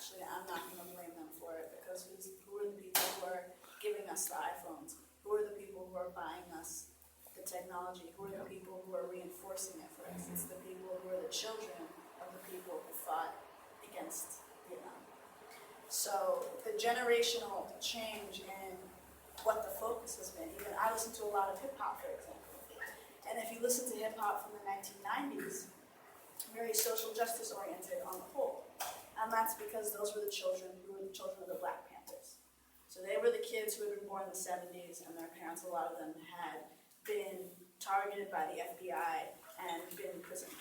actually. I'm not going to blame them for it, because who are the people who are giving us the iPhones? Who are the people who are buying us the technology? Who are the people who are reinforcing it for us? It's the people who are the children of the people who fought against Vietnam. So the generational change in what the focus has been, even I listen to a lot of hip hop, for example. And if you listen to hip hop from the 1990s, very social justice oriented on the whole. And that's because those were the children who were the children of the Black Panthers. So they were the kids who had been born in the 70s, and their parents, a lot of them, had been targeted by the FBI and been imprisoned.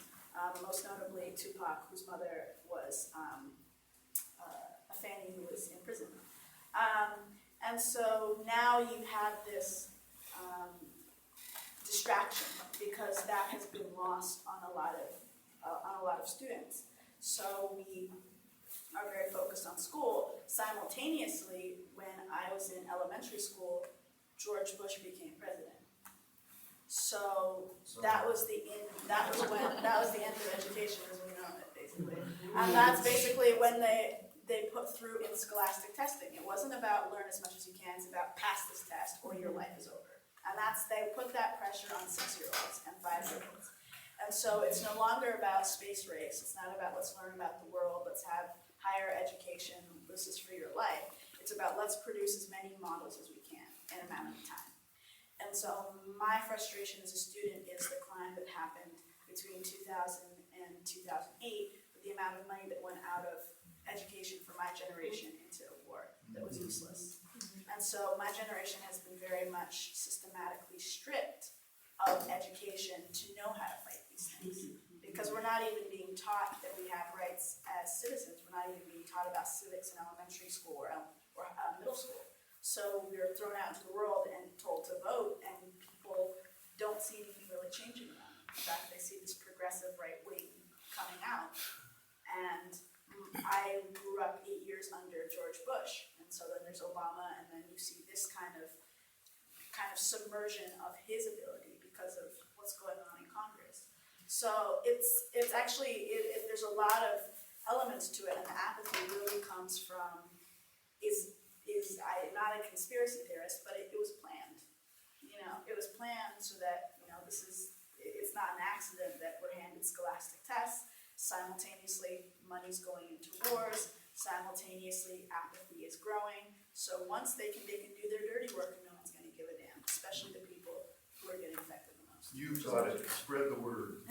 Most notably Tupac, whose mother was a Fanny who was in prison. And so now you have this distraction, because that has been lost on a lot of students. So we are very focused on school. Simultaneously, when I was in elementary school, George Bush became president. So that was the end of education as we know it, basically. And that's basically when they put through in scholastic testing. It wasn't about learn as much as you can, it's about pass this test or your life is over. And they put that pressure on 6-year-olds and 5-year-olds. And so it's no longer about space race. It's not about let's learn about the world, let's have higher education, this is for your life. It's about let's produce as many models as we can in an amount of time. And so my frustration as a student is the climb that happened between 2000 and 2008 with the amount of money that went out of education for my generation into a war that was useless. And so my generation has been very much systematically stripped of education to know how to fight these things. Because we're not even being taught that we have rights as citizens. We're not even being taught about civics in elementary school or middle school. So we're thrown out into the world and told to vote, and people don't see anything really changing them. In fact, they see this progressive right wing coming out. And I grew up 8 years under George Bush, and so then there's Obama, and then you see this kind of submersion of his ability because of what's going on in Congress. So it's actually, there's a lot of elements to it, and the apathy really comes from, I'm not a conspiracy theorist, but it was planned. It was planned so that, it's not an accident that we're handed scholastic tests. Simultaneously, money's going into wars. Simultaneously, apathy is growing. So once they can do their dirty work, no one's going to give a damn, especially the people who are getting affected the most. You've got it. Spread the word.